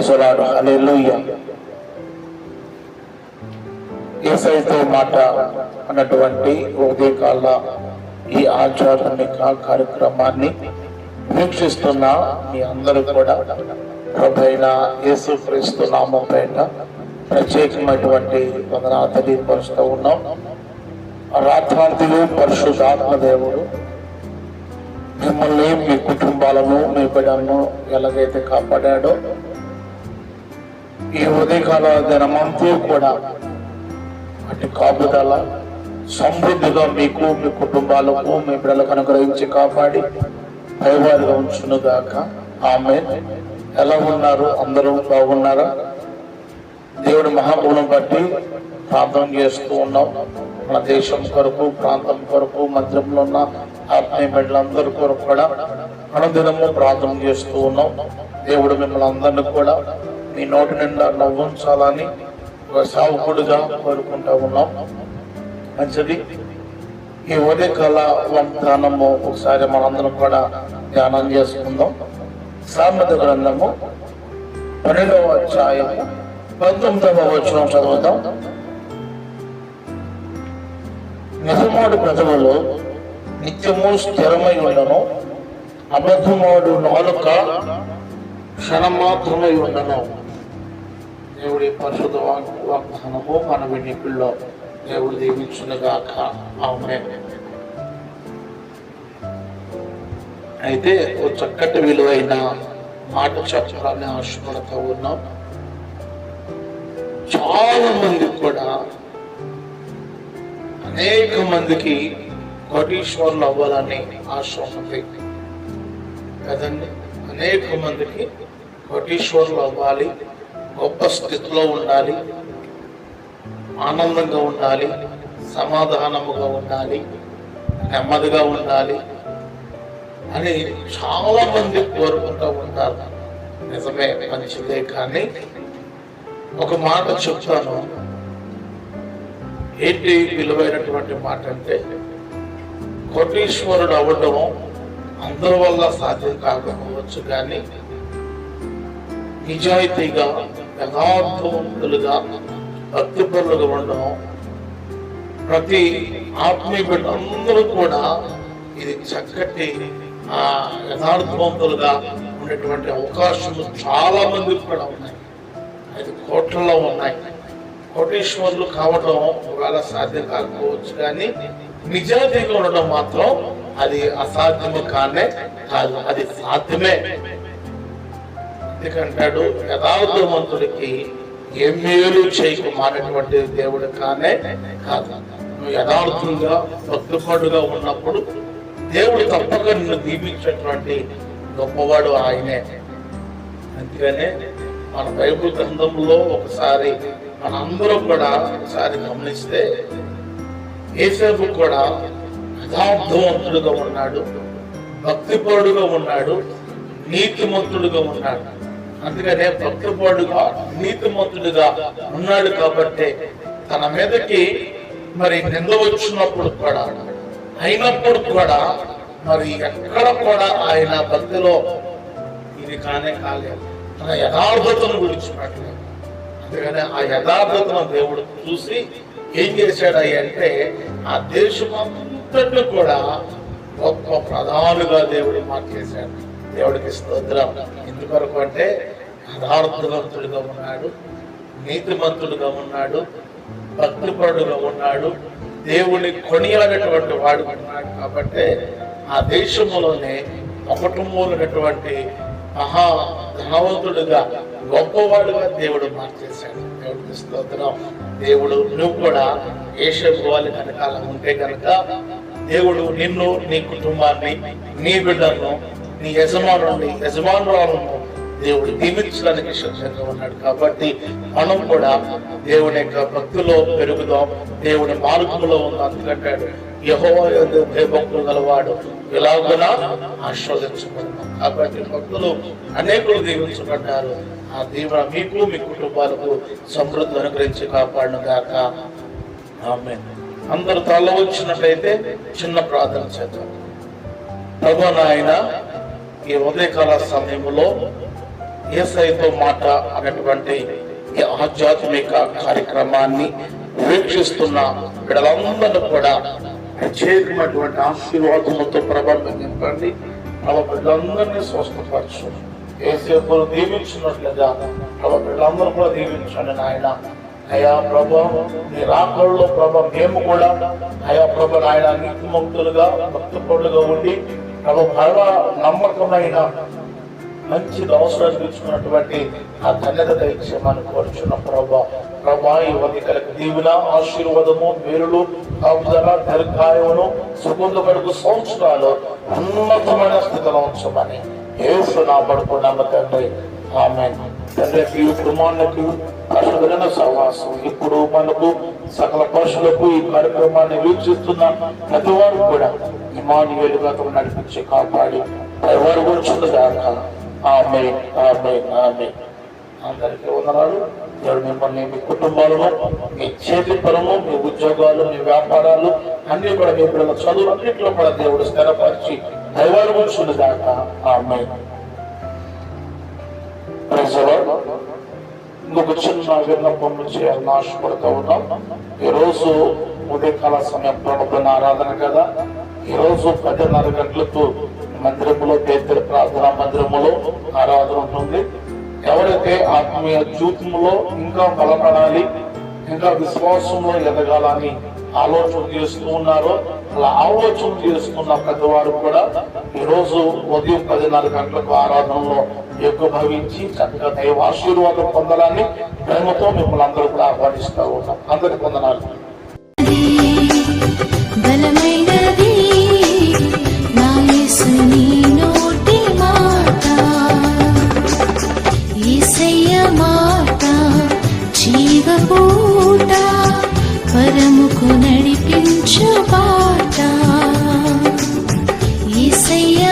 Praise lord. హల్లెలూయా. యేసయ్యతో మాట అన్నటువంటి ఉదయకాల ఈ ఆధ్యాత్మిక కార్యక్రమాన్ని వీక్షిస్తున్న మీ అందరూ కూడా ప్రభువైన యేసుక్రీస్తు నామం పేట ప్రత్యేకమైనటువంటి వందనాలు తెలియపరుస్తూ ఉన్నాం. రాత్రాంతులు పరిశుద్ధాత్మ దేవుడు మిమ్మల్ని, మీ కుటుంబాలను, మీ బిడ్డలను ఎలాగైతే కాపాడాడో ఈ ఉదయకాల దినమంతా కూడా అటు కాపుదల సమృద్ధిగా మీకు, మీ కుటుంబాలకు, మీ బిడ్డలకు అనుగ్రహించి కాపాడి పైవారిగా ఉంచును గాక. ఆమేన్. ఎలా ఉన్నారు? అందరూ బాగున్నారా? దేవుడి మహాగుణం బట్టి ప్రార్థన చేస్తూ ఉన్నాం. మన దేశం కొరకు, ప్రాంతం కొరకు, మందిరంలో ఉన్న ఆత్మీయ బిడ్డలందరి కొరకు కూడా అనుదినము ప్రార్థన చేస్తూ ఉన్నాం. దేవుడు మిమ్మల్ని అందరినీ కూడా మీ నోటి నిండా నవ్వుంచాలని ఒక సావుకుడుగా కోరుకుంటూ ఉన్నాం. మంచిది. ఈ ఉదయకాల వాగ్దానము ఒకసారి మనందరం కూడా ధ్యానం చేసుకుందాం. సామెత గ్రంథము 12వ అధ్యాయము 19వ వచనం చదువుదాం. నిజమాడు ప్రజలలో నిత్యము స్థిరమై ఉండను, అబద్ధమాడు నాలుక క్షణమాత్రమై ఉండను. దేవుడి పరిశుద్ధ వాగ్దానము మన వినికిల్లో దేవుడు దీవించునుగాక. ఆమేన్. అయితే ఓ చక్కటి విలువైన మాట చెప్పాలని ఆశపడుతూ ఉన్నాం. చాలా మంది కూడా, అనేక మందికి కోటీశ్వరులు అవ్వాలని ఆశ ఉంది కదండి. అనేక మందికి కోటీశ్వరులు అవ్వాలి, గొప్ప స్థితిలో ఉండాలి, ఆనందంగా ఉండాలి, సమాధానముగా ఉండాలి, నెమ్మదిగా ఉండాలి అని చాలా మంది కోరుకుంటూ ఉంటారు. నిజమే, మంచిదే. కానీ ఒక మాట చెప్తాను. ఏంటి విలువైనటువంటి మాట అంటే, కోటీశ్వరుడు అవ్వడం అందరి వల్ల సాధ్యం కాకపోవచ్చు, కానీ నిజాయితీగా, యథార్థవంతులుగా, భక్తిపరులుగా ఉండడం ప్రతి ఆత్మీయ బిడ్డ అందరూ కూడా ఇది చక్కటి యథార్థవంతులుగా ఉండేటువంటి అవకాశాలు చాలా మందికి కూడా ఉన్నాయి. అది కోట్లలో ఉన్నాయి. కోటీశ్వరులు కావడం ఒకవేళ సాధ్యం కాకపోవచ్చు, కానీ నిజాయితీగా ఉండడం మాత్రం అది అసాధ్యము కానే కాదు, అది సాధ్యమే. ఎందుకంటాడు, యథార్థవంతుడికి ఏ మేలు చేయకు మానేటువంటి దేవుడు కానే కాదు. నువ్వు యథార్థంగా, భక్తిపరుడుగా ఉన్నప్పుడు దేవుడు తప్పక నిన్ను దీవించేటువంటి గొప్పవాడు ఆయనే. అందుకనే మన బైబిల్ గ్రంథంలో ఒకసారి మనందరం కూడా ఒకసారి గమనిస్తే, యేసేపు కూడా యథార్థవంతుడుగా ఉన్నాడు, భక్తిపరుడుగా ఉన్నాడు, నీతిమంతుడుగా ఉన్నాడు. అందుకనే భక్తిపరుడుగా, నీతిమంతుడుగా ఉన్నాడు కాబట్టి తన మీదకి మరి నింద వచ్చినప్పుడు కూడా, అయినప్పుడు కూడా మరి ఎక్కడ కూడా ఆయన భక్తిలో ఇది కానే కాలేదు, తన యథార్థతను విడిచిపెట్టలేదు. అందుకని ఆ యథార్థతను దేవుడు చూసి ఏం చేశాడు అంటే, ఆ దేశం అంతటిని కూడా గొప్ప ప్రధానుగా దేవుడు మార్చేశాడు. దేవుడికి స్తోత్రం. ఎందుకొరకు అంటే, యథార్థవంతుడుగా ఉన్నాడు, నీతిమంతుడుగా ఉన్నాడు, భక్తిపరుడుగా ఉన్నాడు, దేవుని కొనియాడేటువంటి వాడు ఉన్నాడు. కాబట్టి ఆ దేశంలోనే ఒకటమూలైనటువంటి మహా ధనవంతుడుగా, గొప్పవాడుగా దేవుడు మార్చేశాడు. దేవుడికి స్తోత్రం. దేవుడు నువ్వు కూడా యేసేపు వాళ్ళ వెనకాల ఉంటే కనుక దేవుడు నిన్ను, నీ కుటుంబాన్ని, నీ బిడ్డలను, నీ యజమానురాలను దేవుడు దీవించడానికి సిద్ధంగా ఉన్నాడు. కాబట్టి మనం కూడా దేవుని యొక్క భక్తిలో పెరుగుదాం, దేవుని మార్గంలో ఉన్న. అందుకంటాడు, యెహోవా యందు భయభక్తులు గలవాడు ఇలాగున ఆశీర్వదించబడతాం. కాబట్టి భక్తులు అనేకులు దీవించబడ్డారు. ఆ దీవెన మీకు, మీ కుటుంబాలకు సమృద్ధి అనుగ్రహించి కాపాడును గాక. ఆమేన్. అందరూ తల వచ్చినట్లయితే చిన్న ప్రార్థన చేద్దాం. ప్రభువా నాయన, ఈ ఉదయకాల సమయంలో యేసయ్యతో మాట అనేటువంటి ఈ ఆధ్యాత్మిక కార్యక్రమాన్ని వీక్షిస్తున్న బిడ్డలందరూ కూడా ప్రత్యేకమైనటువంటి ఆశీర్వాదములతో ప్రభావం నింపండి. బిడ్డలందరినీ స్వస్థపరచు. యేసేపును దీవించినట్లుగా బిడ్డలందరూ కూడా దీవించండి నాయన. అయా ప్రభా, నీ రాకడలో ప్రభా మేము కూడా అయా ప్రభా నాయన నీతిమంతులుగా భక్తిపరులుగా ఉండి ప్రభా నమ్మకమైన మంచి అవసరాలు తెచ్చుకున్నటువంటి ఆ ధన్యత దయచేయమని కోరుచున్న ప్రభా ఈ వదికలకు దీవున ఆశీర్వాదము మేలులు కాపుదల దీర్ఘాయువును సుగంధపడుకు సంవత్సరాలు ఉన్నతమైన స్థితిలో ఉంచమని యేసు నా పడుకున్నాము తండ్రి. ఆమేన్. తండ్రికి కుమారునికి అసలైన సహవాసం ఇప్పుడు మనకు సకల పశువులకు ఈ కార్యక్రమాన్ని వీక్షిస్తున్న ప్రతి వారు కూడా ఇమానుయేలుగా నడిపించి కాపాడి ఎవరు కూర్చుందాక. ఆమేన్, ఆమేన్, ఆమేన్. అందరికీ వందనాలు. దేవుడు మిమ్మల్ని, మీ కుటుంబాలను, మీ చేతి పనులు, మీ ఉద్యోగాలు, మీ వ్యాపారాలు అన్ని కూడా మీ పిల్లల చదువు అన్నింటిలో కూడా దేవుడు స్థిరపరిచి దైవాలు కూర్చుందాక. ఆమేన్. ఇంకొక చిన్న విన్నపం చేయాలని ఆశపడుతూ ఉన్నాం. ఈరోజు ఉదయకాల సమయం ప్రభుత్వ ఆరాధన కదా. ఈరోజు 10:30 గంటలకు మందిరములో, పేదల ప్రార్థనా మందిరములో ఆరాధన ఉంటుంది. ఎవరైతే ఆత్మీయ జీవితంలో ఇంకా బలపడాలి, ఇంకా విశ్వాసంలో ఎదగాలని ఆలోచన చేస్తూ ఉన్నారో అలా ఆలోచన చేస్తున్న పెద్దవారు కూడా ఈరోజు ఉదయం 10:30 గంటలకు ఆరాధనలో ఏకీభవించి చక్కగా దైవ ఆశీర్వాదం పొందాలని ప్రేమతో మిమ్మల్ని అందరూ కూడా ఆహ్వానిస్తూ ఉన్నాం. అందరికి వందనాలు. బలమైనది నా యేసుని నోటి మాట, యేసయ్య మాట జీవపూట, పరముకు నడిపించు బాట, యేసయ్య